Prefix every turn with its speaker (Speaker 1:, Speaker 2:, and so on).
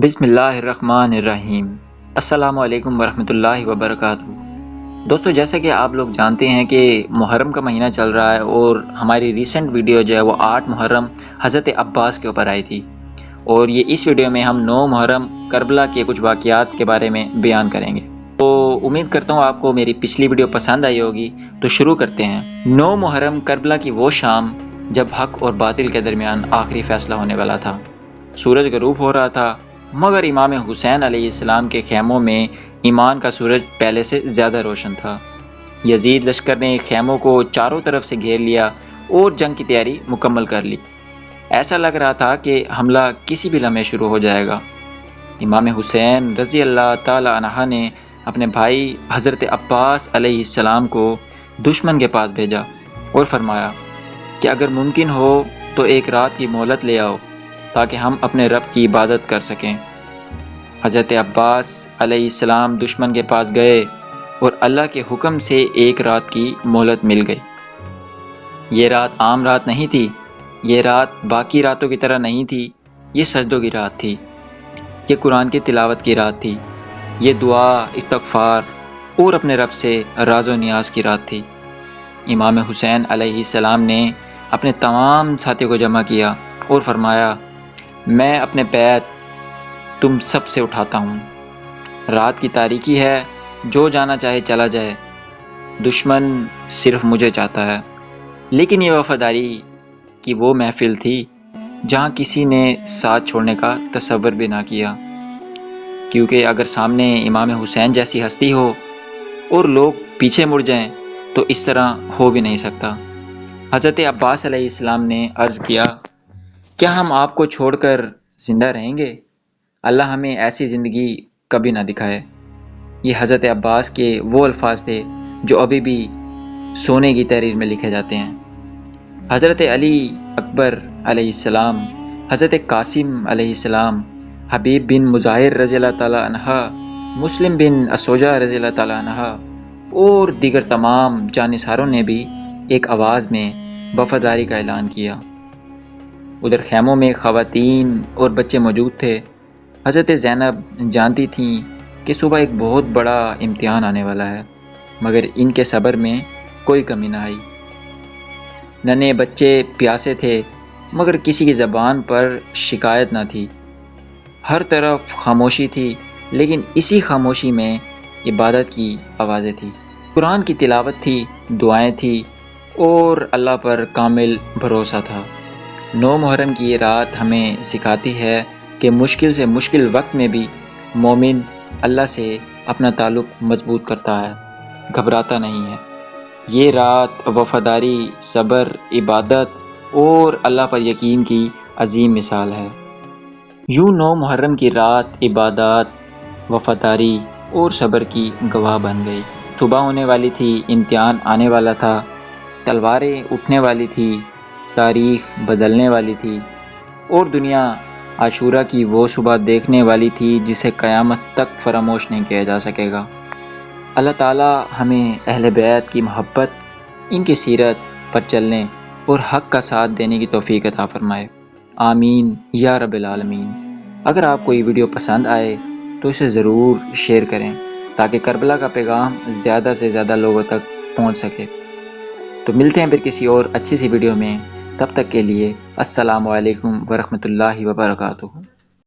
Speaker 1: بسم اللہ الرحمن الرحیم۔ السلام علیکم ورحمۃ اللہ وبرکاتہ۔ دوستو، جیسا کہ آپ لوگ جانتے ہیں کہ محرم کا مہینہ چل رہا ہے اور ہماری ریسنٹ ویڈیو جو ہے وہ 8 محرم حضرت عباس کے اوپر آئی تھی، اور یہ اس ویڈیو میں ہم 9 محرم کربلا کے کچھ واقعات کے بارے میں بیان کریں گے۔ تو امید کرتا ہوں آپ کو میری پچھلی ویڈیو پسند آئی ہوگی، تو شروع کرتے ہیں۔ 9 محرم کربلا کی وہ شام جب حق اور باطل کے درمیان آخری فیصلہ ہونے والا تھا۔ سورج غروب ہو رہا تھا، مگر امام حسین علیہ السلام کے خیموں میں ایمان کا سورج پہلے سے زیادہ روشن تھا۔ یزید لشکر نے خیموں کو چاروں طرف سے گھیر لیا اور جنگ کی تیاری مکمل کر لی۔ ایسا لگ رہا تھا کہ حملہ کسی بھی لمحے شروع ہو جائے گا۔ امام حسین رضی اللہ تعالی عنہ نے اپنے بھائی حضرت عباس علیہ السلام کو دشمن کے پاس بھیجا اور فرمایا کہ اگر ممکن ہو تو ایک رات کی مہلت لے آؤ تاکہ ہم اپنے رب کی عبادت کر سکیں۔ حضرت عباس علیہ السلام دشمن کے پاس گئے اور اللہ کے حکم سے ایک رات کی مہلت مل گئی۔ یہ رات عام رات نہیں تھی، یہ رات باقی راتوں کی طرح نہیں تھی، یہ سجدوں کی رات تھی، یہ قرآن کی تلاوت کی رات تھی، یہ دعا، استغفار اور اپنے رب سے راز و نیاز کی رات تھی۔ امام حسین علیہ السلام نے اپنے تمام ساتھیوں کو جمع کیا اور فرمایا، میں اپنے بیعت تم سب سے اٹھاتا ہوں۔ رات کی تاریکی ہے، جو جانا چاہے چلا جائے، دشمن صرف مجھے چاہتا ہے۔ لیکن یہ وفاداری کی وہ محفل تھی جہاں کسی نے ساتھ چھوڑنے کا تصور بھی نہ کیا، کیونکہ اگر سامنے امام حسین جیسی ہستی ہو اور لوگ پیچھے مڑ جائیں تو اس طرح ہو بھی نہیں سکتا۔ حضرت عباس علیہ السلام نے عرض کیا، کیا ہم آپ کو چھوڑ کر زندہ رہیں گے؟ اللہ ہمیں ایسی زندگی کبھی نہ دکھائے۔ یہ حضرت عباس کے وہ الفاظ تھے جو ابھی بھی سونے کی تحریر میں لکھے جاتے ہیں۔ حضرت علی اکبر علیہ السلام، حضرت قاسم علیہ السلام، حبیب بن مظاہر رضی اللہ تعالیٰ عنہ، مسلم بن اسوجہ رضی اللہ تعالیٰ عنہ اور دیگر تمام جانثاروں نے بھی ایک آواز میں وفاداری کا اعلان کیا۔ ادھر خیموں میں خواتین اور بچے موجود تھے۔ حضرت زینب جانتی تھیں کہ صبح ایک بہت بڑا امتحان آنے والا ہے، مگر ان کے صبر میں کوئی کمی نہ آئی۔ ننھے بچے پیاسے تھے، مگر کسی کی زبان پر شکایت نہ تھی۔ ہر طرف خاموشی تھی، لیکن اسی خاموشی میں عبادت کی آوازیں تھیں۔ قرآن کی تلاوت تھی، دعائیں تھیں اور اللہ پر کامل بھروسہ تھا۔ 9 محرم کی یہ رات ہمیں سکھاتی ہے کہ مشکل سے مشکل وقت میں بھی مومن اللہ سے اپنا تعلق مضبوط کرتا ہے، گھبراتا نہیں ہے۔ یہ رات وفاداری، صبر، عبادت اور اللہ پر یقین کی عظیم مثال ہے۔ یوں 9 محرم کی رات عبادات، وفاداری اور صبر کی گواہ بن گئی۔ صبح ہونے والی تھی، امتحان آنے والا تھا، تلواریں اٹھنے والی تھی، تاریخ بدلنے والی تھی، اور دنیا عاشورہ کی وہ صبح دیکھنے والی تھی جسے قیامت تک فراموش نہیں کیا جا سکے گا۔ اللہ تعالی ہمیں اہل بیت کی محبت، ان کی سیرت پر چلنے اور حق کا ساتھ دینے کی توفیق عطا فرمائے۔ آمین یا رب العالمین۔ اگر آپ کو یہ ویڈیو پسند آئے تو اسے ضرور شیئر کریں تاکہ کربلا کا پیغام زیادہ سے زیادہ لوگوں تک پہنچ سکے۔ تو ملتے ہیں پھر کسی اور اچھی سی ویڈیو میں، تب تک کے لیے السلام علیکم ورحمۃ اللہ وبرکاتہ۔